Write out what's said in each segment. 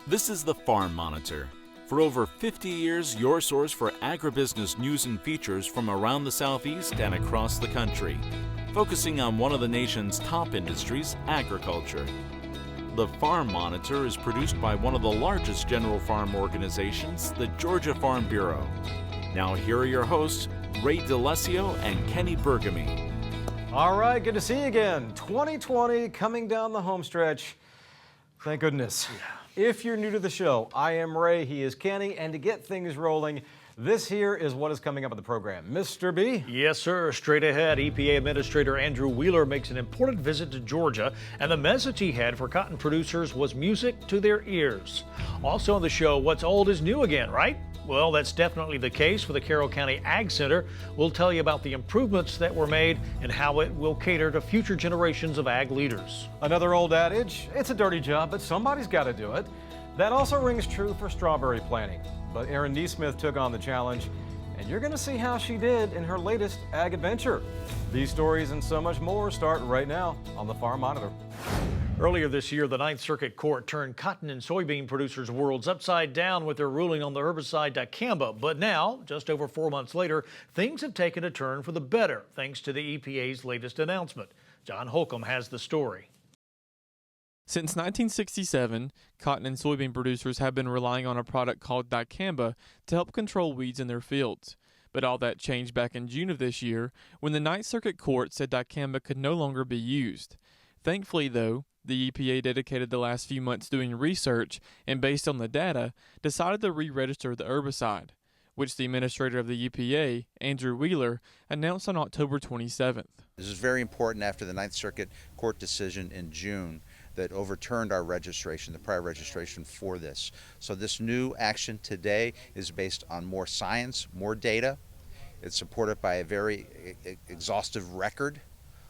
This is the Farm Monitor. For over 50 years, your source for agribusiness news and features from around the Southeast and across the country, focusing on one of the nation's top industries, agriculture. The Farm Monitor is produced by one of the largest general farm organizations, the Georgia Farm Bureau. Now here are your hosts, Ray DeLesio and Kenny Bergamy. All right, good to see you again. 2020 coming down the home stretch. Thank goodness. If you're new to the show, I am Ray, he is Kenny, and to get things rolling, this here is what is coming up in the program. Mr. B? Yes, sir. Straight ahead, EPA Administrator Andrew Wheeler makes an important visit to Georgia, and the message he had for cotton producers was music to their ears. Also on the show, what's old is new again, right? Well, that's definitely the case for the Carroll County Ag Center. We'll tell you about the improvements that were made and how it will cater to future generations of ag leaders. Another old adage, it's a dirty job, but somebody's got to do it. That also rings true for strawberry planting. But ERIN NEESMITH took on the challenge, and you're going to see how she did in her latest ag adventure. These stories and so much more start right now on the Farm Monitor. Earlier this year, the Ninth Circuit Court turned cotton and soybean producers' worlds upside down with their ruling on the herbicide Dicamba. But now, just over 4 months later, things have taken a turn for the better, thanks to the EPA's latest announcement. John Holcomb has the story. Since 1967, cotton and soybean producers have been relying on a product called Dicamba to help control weeds in their fields. But all that changed back in June of this year when the Ninth Circuit Court said Dicamba could no longer be used. Thankfully, though, the EPA dedicated the last few months doing research and, based on the data, decided to re-register the herbicide, which the administrator of the EPA, Andrew Wheeler, announced on October 27th. This is very important after the Ninth Circuit Court decision in June that overturned our registration, the prior registration for this. So this new action today is based on more science, more data. It's supported by a very exhaustive record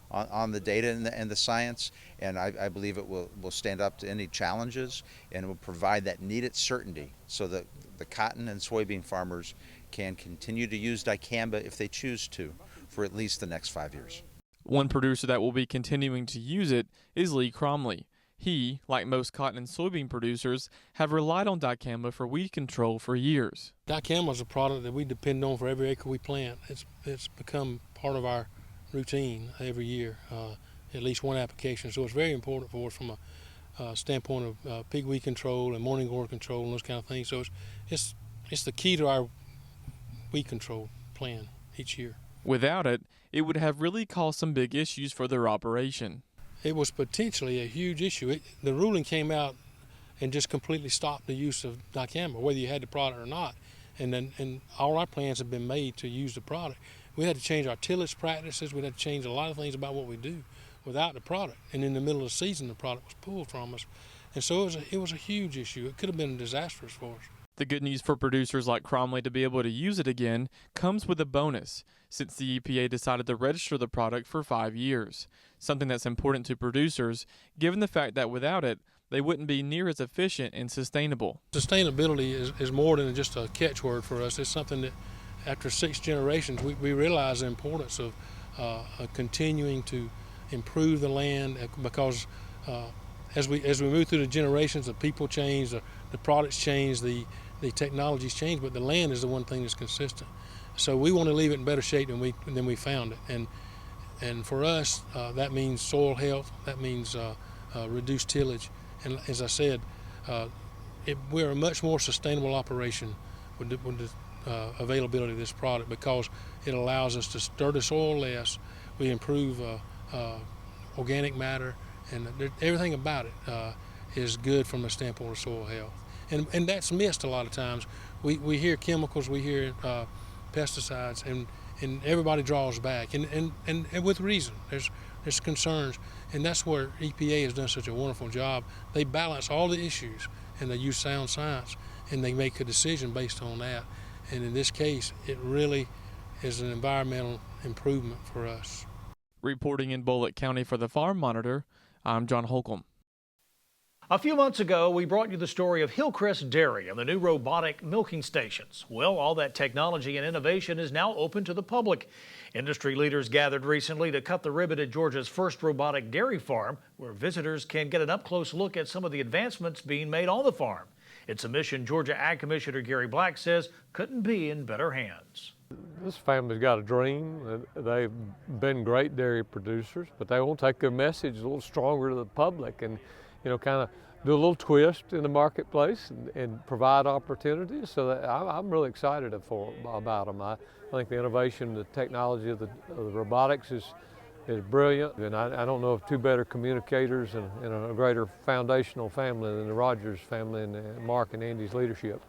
on the data and the science, and I believe it will stand up to any challenges and will provide that needed certainty so that the cotton and soybean farmers can continue to use Dicamba if they choose to for at least the next 5 years. One producer that will be continuing to use it is Lee Cromley. He, like most cotton and soybean producers, have relied on Dicamba for weed control for years. Dicamba is a product that we depend on for every acre we plant. It's become part of our routine every year, at least one application. So it's very important for us from a standpoint of pig weed control and morning glory control and those kind of things. So it's the key to our weed control plan each year. Without it, it would have really caused some big issues for their operation. It was potentially a huge issue. The ruling came out and just completely stopped the use of Dicamba, whether you had the product or not. And all our plans have been made to use the product. We had to change our tillage practices. We had to change a lot of things about what we do without the product. And in the middle of the season, the product was pulled from us. And so it was a huge issue. It could have been disastrous for us. The good news for producers like Cromley to be able to use it again comes with a bonus, since the EPA decided to register the product for 5 years, something that's important to producers, given the fact that without it, they wouldn't be near as efficient and sustainable. Sustainability is more than just a catchword for us. It's something that after 6 generations, we realize the importance of continuing to improve the land, because as we move through the generations, the people change, the products change, the technologies change, but the land is the one thing that's consistent. So we want to leave it in better shape than we found it. And for us, that means soil health, that means reduced tillage. And as I said, we're a much more sustainable operation with the availability of this product, because it allows us to stir the soil less. We improve organic matter, and everything about it is good from the standpoint of soil health. And that's missed a lot of times. We hear chemicals, we hear pesticides, and everybody draws back, and with reason. There's concerns, and that's where EPA has done such a wonderful job. They balance all the issues, and they use sound science, and they make a decision based on that. And in this case, it really is an environmental improvement for us. Reporting in Bullitt County for the Farm Monitor, I'm John Holcomb. A few months ago, we brought you the story of Hillcrest Dairy and the new robotic milking stations. Well, all that technology and innovation is now open to the public. Industry leaders gathered recently to cut the ribbon at Georgia's first robotic dairy farm, where visitors can get an up-close look at some of the advancements being made on the farm. Its submission, Georgia Ag Commissioner Gary Black says, couldn't be in better hands. This family's got a dream. They've been great dairy producers, but they want to take their message a little stronger to the public and, kind of do a little twist in the marketplace and provide opportunities. So that I'm really excited about them. I think the innovation, the technology of the robotics is brilliant, and I don't know of two better communicators and a greater foundational family than the Rogers family and Mark and Andy's leadership.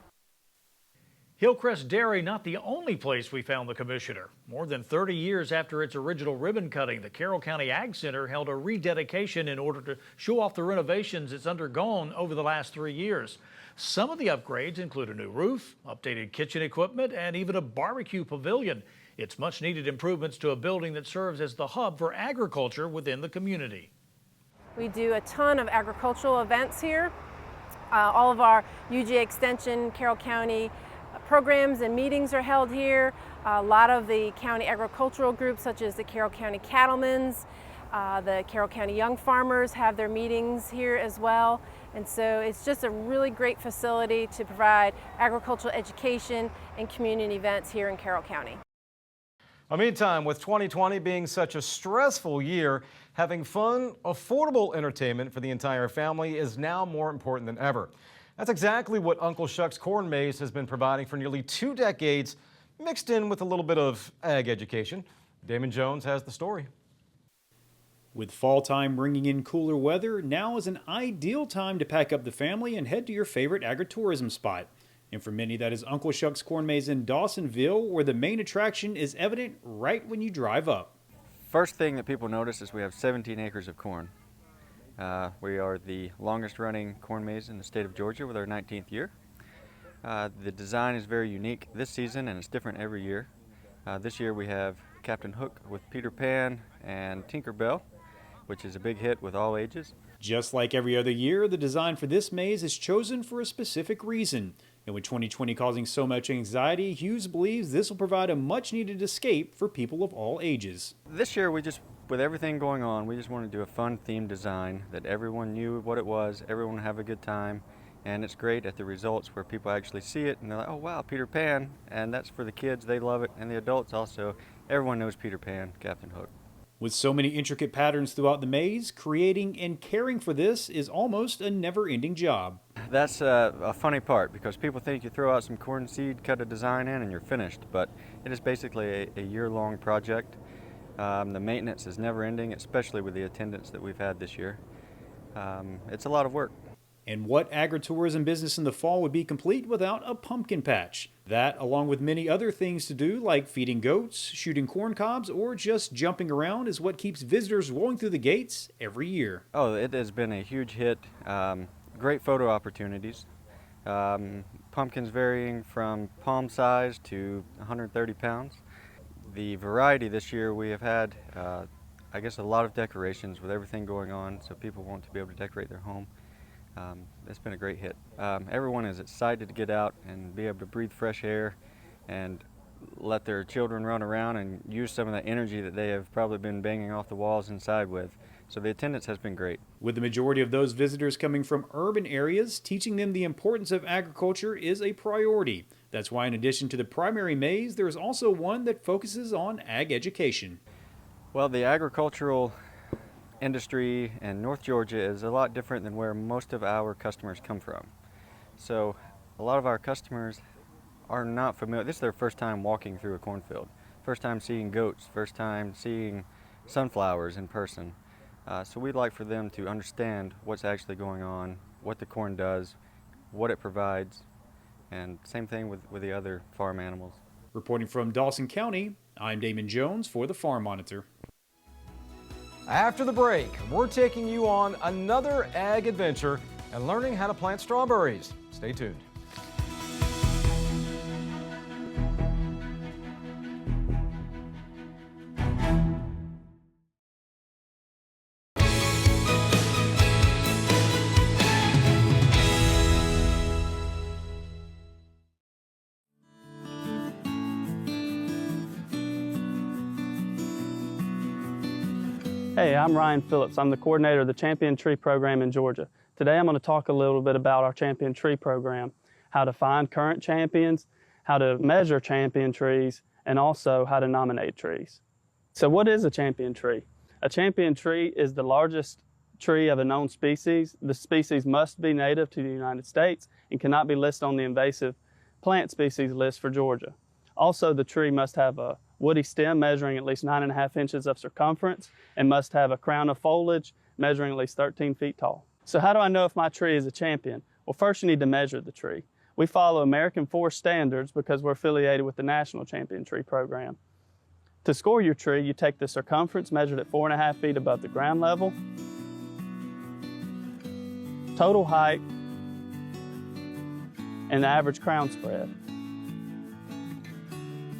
Hillcrest Dairy, not the only place we found the commissioner. More than 30 years after its original ribbon cutting, the Carroll County Ag Center held a rededication in order to show off the renovations it's undergone over the last 3 years. Some of the upgrades include a new roof, updated kitchen equipment, and even a barbecue pavilion. It's much needed improvements to a building that serves as the hub for agriculture within the community. We do a ton of agricultural events here. All of our UGA Extension, Carroll County programs and meetings are held here. A lot of the county agricultural groups, such as the Carroll County Cattlemen's, the Carroll County Young Farmers have their meetings here as well. And so it's just a really great facility to provide agricultural education and community events here in Carroll County. Meantime, with 2020 being such a stressful year, having fun, affordable entertainment for the entire family is now more important than ever. That's exactly what Uncle Shuck's Corn Maze has been providing for nearly 2 decades, mixed in with a little bit of ag education. Damon Jones has the story. With fall time bringing in cooler weather, now is an ideal time to pack up the family and head to your favorite agritourism spot. And for many, that is Uncle Shuck's Corn Maze in Dawsonville, where the main attraction is evident right when you drive up. First thing that people notice is we have 17 acres of corn. We are the longest running corn maze in the state of Georgia with our 19th year. The design is very unique this season, and it's different every year. This year we have Captain Hook with Peter Pan and Tinkerbell, which is a big hit with all ages. Just like every other year, the design for this maze is chosen for a specific reason. And with 2020 causing so much anxiety, Hughes believes this will provide a much-needed escape for people of all ages. This year, with everything going on, we just want to do a fun themed design that everyone knew what it was, everyone would have a good time, and it's great at the results where people actually see it and they're like, oh wow, Peter Pan, and that's for the kids, they love it, and the adults also. Everyone knows Peter Pan, Captain Hook. With so many intricate patterns throughout the maze, creating and caring for this is almost a never-ending job. That's a funny part, because people think you throw out some corn seed, cut a design in, and you're finished, but it is basically a year-long project. The maintenance is never-ending, especially with the attendance that we've had this year. It's a lot of work. And what agritourism business in the fall would be complete without a pumpkin patch? That, along with many other things to do like feeding goats, shooting corn cobs, or just jumping around, is what keeps visitors rolling through the gates every year. Oh, it has been a huge hit. Great photo opportunities. Pumpkins varying from palm size to 130 pounds. The variety this year, we have had, I guess, a lot of decorations with everything going on, so people want to be able to decorate their home. It's been a great hit. Everyone is excited to get out and be able to breathe fresh air and let their children run around and use some of the energy that they have probably been banging off the walls inside with. So the attendance has been great. With the majority of those visitors coming from urban areas, teaching them the importance of agriculture is a priority. That's why in addition to the primary maze, there is also one that focuses on ag education. Well, the agricultural industry in North Georgia is a lot different than where most of our customers come from. So a lot of our customers are not familiar. This is their first time walking through a cornfield, first time seeing goats, first time seeing sunflowers in person. So we'd like for them to understand what's actually going on, what the corn does, what it provides, and same thing with the other farm animals. Reporting from Dawson County, I'm Damon Jones for the Farm Monitor. After the break, we're taking you on another ag adventure and learning how to plant strawberries. Stay tuned. Hey, I'm Ryan Phillips. I'm the coordinator of the Champion Tree Program in Georgia. Today I'm going to talk a little bit about our champion tree program, how to find current champions, how to measure champion trees, and also how to nominate trees. So what is a champion tree? A champion tree is the largest tree of a known species. The species must be native to the United States and cannot be listed on the invasive plant species list for Georgia. Also, the tree must have a woody stem measuring at least 9.5 inches of circumference and must have a crown of foliage measuring at least 13 feet tall. So how do I know if my tree is a champion? Well, first you need to measure the tree. We follow American Forest standards because we're affiliated with the National Champion Tree Program. To score your tree, you take the circumference measured at 4.5 feet above the ground level, total height, and the average crown spread.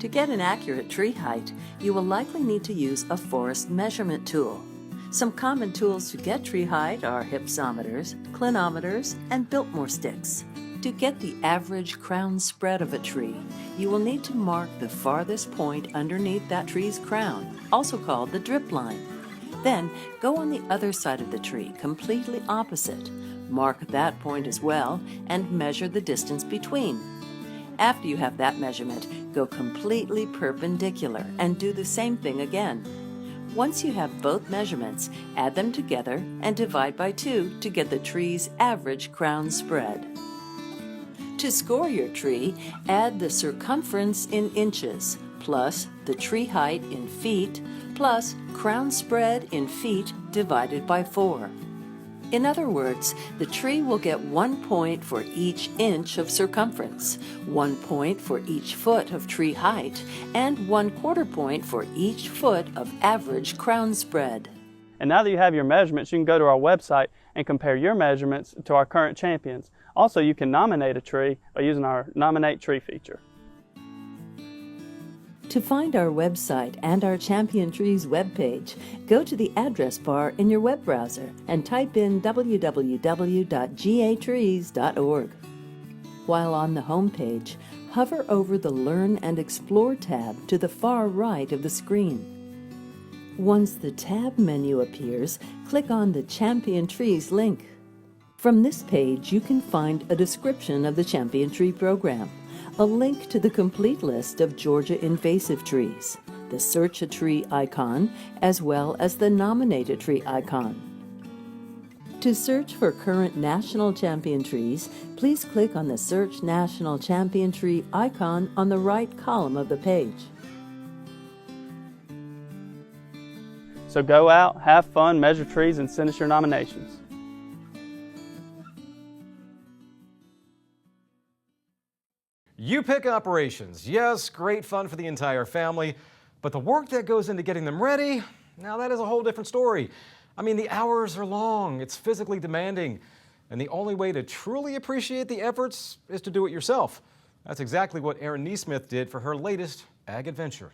To get an accurate tree height, you will likely need to use a forest measurement tool. Some common tools to get tree height are hypsometers, clinometers, and Biltmore sticks. To get the average crown spread of a tree, you will need to mark the farthest point underneath that tree's crown, also called the drip line. Then go on the other side of the tree, completely opposite. Mark that point as well and measure the distance between. After you have that measurement, go completely perpendicular and do the same thing again. Once you have both measurements, add them together and divide by 2 to get the tree's average crown spread. To score your tree, add the circumference in inches, plus the tree height in feet, plus crown spread in feet divided by 4. In other words, the tree will get 1 point for each inch of circumference, 1 point for each foot of tree height, and 1/4 point for each foot of average crown spread. And now that you have your measurements, you can go to our website and compare your measurements to our current champions. Also, you can nominate a tree by using our Nominate Tree feature. To find our website and our Champion Trees webpage, go to the address bar in your web browser and type in www.gatrees.org. While on the home page, hover over the Learn and Explore tab to the far right of the screen. Once the tab menu appears, click on the Champion Trees link. From this page, you can find a description of the Champion Tree program, a link to the complete list of Georgia invasive trees, the Search a Tree icon, as well as the Nominate a Tree icon. To search for current national champion trees, please click on the Search National Champion Tree icon on the right column of the page. So go out, have fun, measure trees, and send us your nominations. You pick operations. Yes, great fun for the entire family, but the work that goes into getting them ready, now that is a whole different story. I mean, the hours are long, it's physically demanding, and the only way to truly appreciate the efforts is to do it yourself. That's exactly what ERIN NEESMITH did for her latest ag adventure.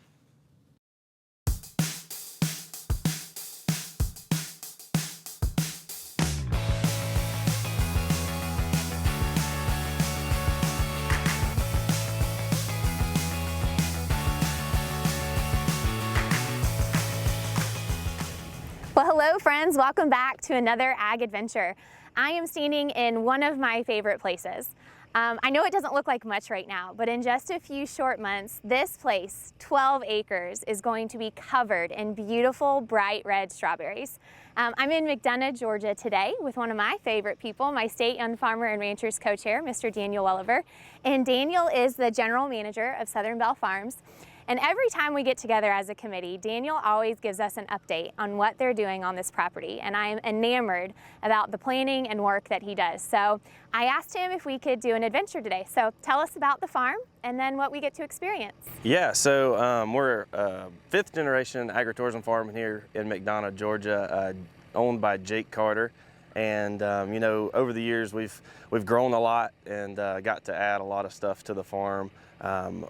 Well, hello friends, welcome back to another ag adventure. I am standing in one of my favorite places. I know it doesn't look like much right now, but in just a few short months, this place, 12 acres, is going to be covered in beautiful bright red strawberries. I'm in McDonough, Georgia today with one of my favorite people, my State Young Farmer and Ranchers co-chair, Mr. Daniel Welliver. And Daniel is the general manager of Southern Belle Farms. And every time we get together as a committee, Daniel always gives us an update on what they're doing on this property. And I am enamored about the planning and work that he does. So I asked him if we could do an adventure today. So tell us about the farm and then what we get to experience. Yeah, so we're a 5th generation agritourism farm here in McDonough, Georgia, owned by Jake Carter. And you know, over the years we've grown a lot and got to add a lot of stuff to the farm.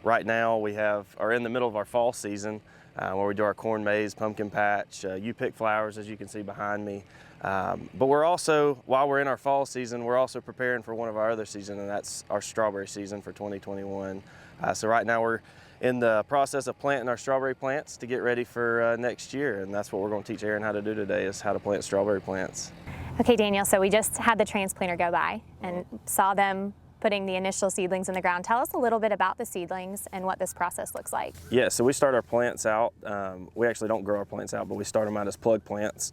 Right now we are in the middle of our fall season where we do our corn maze, pumpkin patch, you pick flowers as you can see behind me. But we're also, while we're in our fall season, we're also preparing for one of our other seasons, and that's our strawberry season for 2021. So right now we're in the process of planting our strawberry plants to get ready for next year, and that's what we're going to teach ERIN how to do today, is how to plant strawberry plants. Okay, Daniel, so we just had the transplanter go by and saw them putting the initial seedlings in the ground. Tell us a little bit about the seedlings and what this process looks like. Yeah, so we start our plants out. We actually don't grow our plants out, but we start them out as plug plants.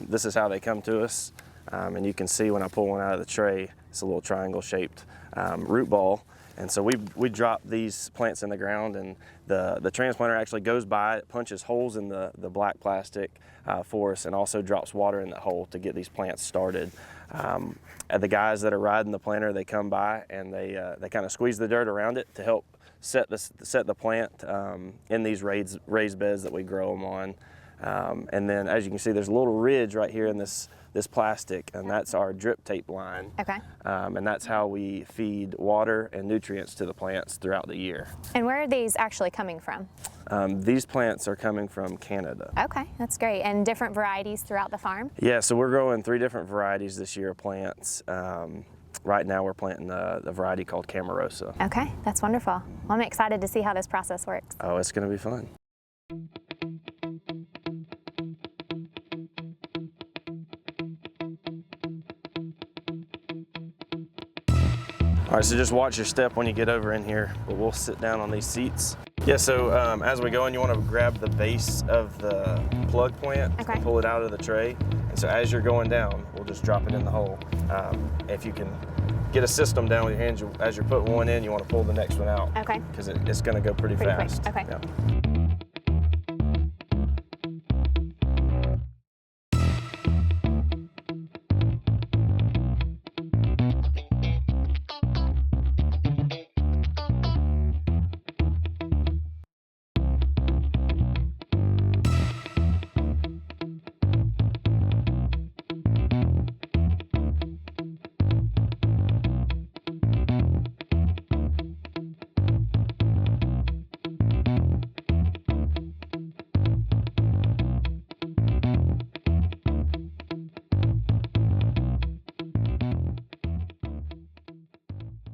This is how they come to us. And you can see when I pull one out of the tray, it's a little triangle shaped root ball. And so we drop these plants in the ground, and the transplanter actually goes by, it punches holes in the black plastic for us, and also drops water in the hole to get these plants started. And the guys that are riding the planter, they come by and they kind of squeeze the dirt around it to help set the plant in these raised beds that we grow them on. And then, as you can see, there's a little ridge right here in this plastic, and that's our drip tape line. Okay. And that's how we feed water and nutrients to the plants throughout the year. And where are these actually coming from? These plants are coming from Canada. Okay, that's great. And different varieties throughout the farm? Yeah, so we're growing 3 different varieties this year of plants. Right now we're planting the variety called Camarosa. Okay, that's wonderful. Well, I'm excited to see how this process works. Oh, it's going to be fun. All right, so just watch your step when you get over in here, but we'll sit down on these seats. Yeah, so as we go in, you want to grab the base of the plug plant and pull it out of the tray. And so as you're going down, we'll just drop it in the hole. If you can get a system down with your hands, as you're putting one in, you want to pull the next one out. Okay. Because it's going to go pretty fast. Quick. Okay. Yeah.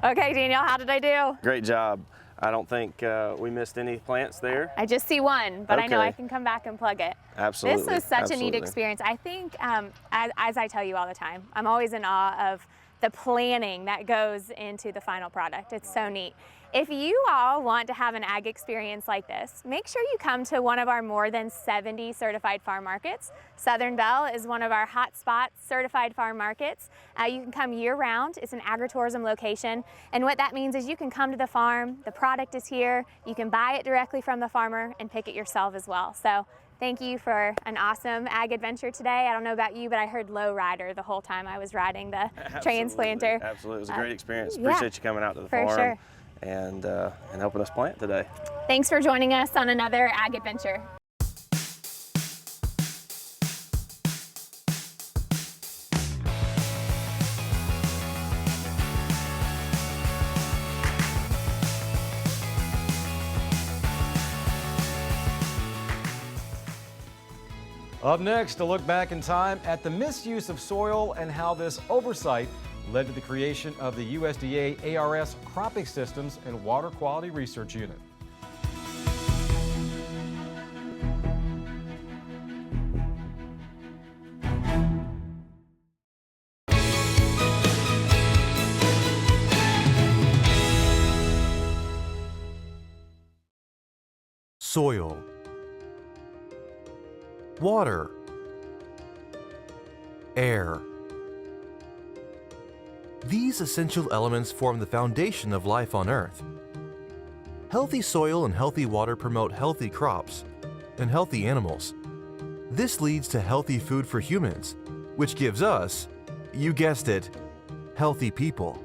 Okay, Danielle, how did I do? Great job. I don't think we missed any plants there. I just see one, but I know I can come back and plug it. Absolutely. This was such a neat experience. I think, as I tell you all the time, I'm always in awe of the planning that goes into the final product. It's so neat. If you all want to have an ag experience like this, make sure you come to one of our more than 70 certified farm markets. Southern Belle is one of our hotspot certified farm markets. You can come year round. It's an agritourism location. And what that means is you can come to the farm, the product is here, you can buy it directly from the farmer and pick it yourself as well. So thank you for an awesome ag adventure today. I don't know about you, but I heard low rider the whole time I was riding the transplanter. Absolutely, it was a great experience. Appreciate you coming out to the farm. For sure. And helping us plant today. Thanks for joining us on another ag adventure. Up next, a look back in time at the misuse of soil and how this oversight led to the creation of the USDA ARS Cropping Systems and Water Quality Research Unit. Soil, water, air. These essential elements form the foundation of life on Earth. Healthy soil and healthy water promote healthy crops and healthy animals. This leads to healthy food for humans, which gives us, you guessed it, healthy people.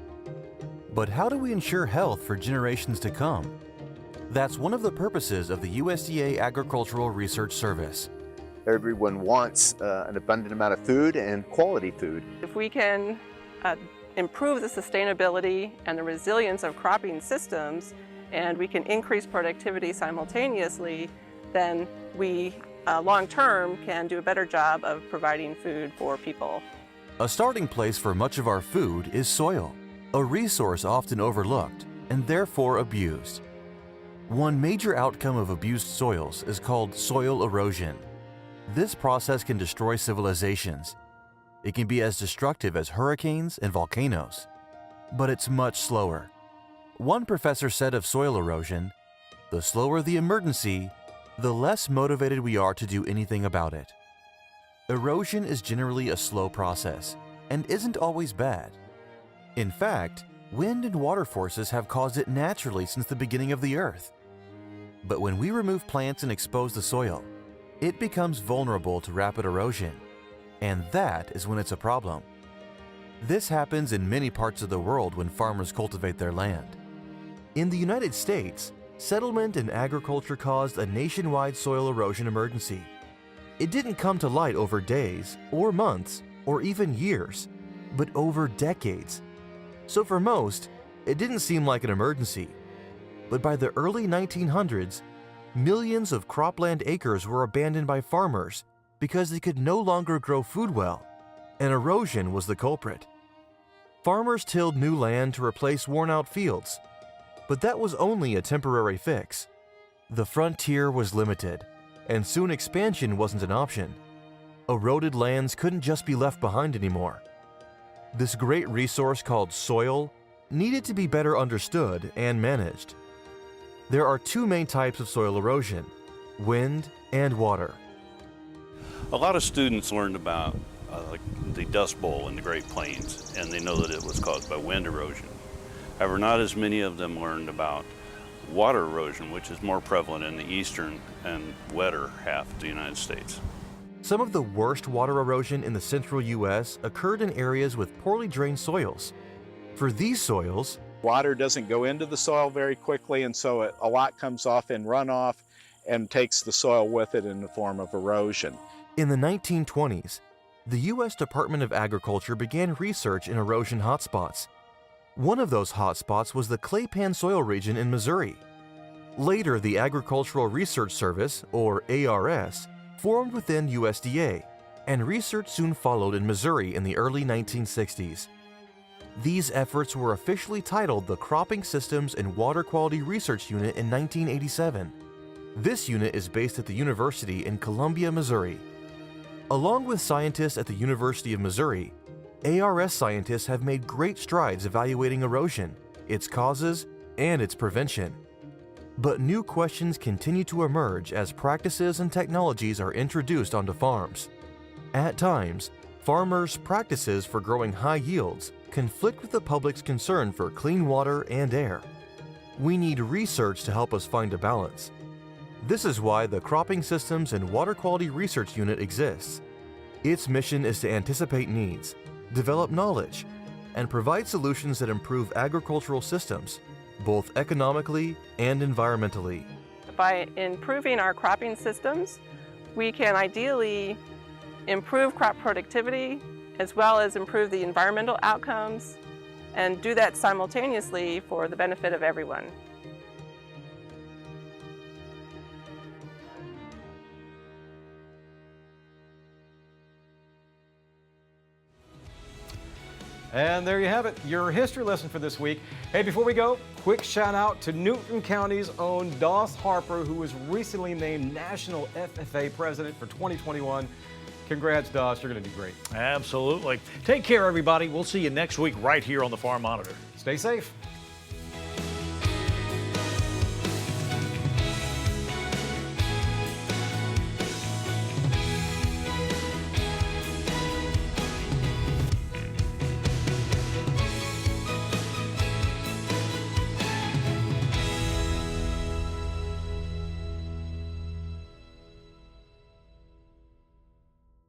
But how do we ensure health for generations to come? That's one of the purposes of the USDA Agricultural Research Service. Everyone wants an abundant amount of food and quality food. If we can improve the sustainability and the resilience of cropping systems, and we can increase productivity simultaneously, then we long-term can do a better job of providing food for people. A starting place for much of our food is soil, a resource often overlooked and therefore abused. One major outcome of abused soils is called soil erosion. This process can destroy civilizations. It can be as destructive as hurricanes and volcanoes, but it's much slower. One professor said of soil erosion, "The slower the emergency, the less motivated we are to do anything about it." Erosion is generally a slow process and isn't always bad. In fact, wind and water forces have caused it naturally since the beginning of the earth. But when we remove plants and expose the soil, it becomes vulnerable to rapid erosion, and that is when it's a problem. This happens in many parts of the world when farmers cultivate their land. In the United States, settlement and agriculture caused a nationwide soil erosion emergency. It didn't come to light over days, or months, or even years, but over decades. So for most, it didn't seem like an emergency. But by the early 1900s, millions of cropland acres were abandoned by farmers because they could no longer grow food well, and erosion was the culprit. Farmers tilled new land to replace worn-out fields, but that was only a temporary fix. The frontier was limited, and soon expansion wasn't an option. Eroded lands couldn't just be left behind anymore. This great resource called soil needed to be better understood and managed. There are two main types of soil erosion: wind and water. A lot of students learned about the Dust Bowl in the Great Plains, and they know that it was caused by wind erosion. However, not as many of them learned about water erosion, which is more prevalent in the eastern and wetter half of the United States. Some of the worst water erosion in the central U.S. occurred in areas with poorly drained soils. For these soils, water doesn't go into the soil very quickly, and so a lot comes off in runoff and takes the soil with it in the form of erosion. In the 1920s, the U.S. Department of Agriculture began research in erosion hotspots. One of those hotspots was the clay pan soil region in Missouri. Later, the Agricultural Research Service, or ARS, formed within USDA, and research soon followed in Missouri in the early 1960s. These efforts were officially titled the Cropping Systems and Water Quality Research Unit in 1987. This unit is based at the University in Columbia, Missouri. Along with scientists at the University of Missouri, ARS scientists have made great strides evaluating erosion, its causes, and its prevention. But new questions continue to emerge as practices and technologies are introduced onto farms. At times, farmers' practices for growing high yields conflict with the public's concern for clean water and air. We need research to help us find a balance. This is why the Cropping Systems and Water Quality Research Unit exists. Its mission is to anticipate needs, develop knowledge, and provide solutions that improve agricultural systems, both economically and environmentally. By improving our cropping systems, we can ideally improve crop productivity as well as improve the environmental outcomes, and do that simultaneously for the benefit of everyone. And there you have it, your history lesson for this week. Hey, before we go, quick shout out to Newton County's own Doss Harper, who was recently named National FFA President for 2021. Congrats, Doss, you're going to do great. Absolutely. Take care, everybody. We'll see you next week right here on the Farm Monitor. Stay safe.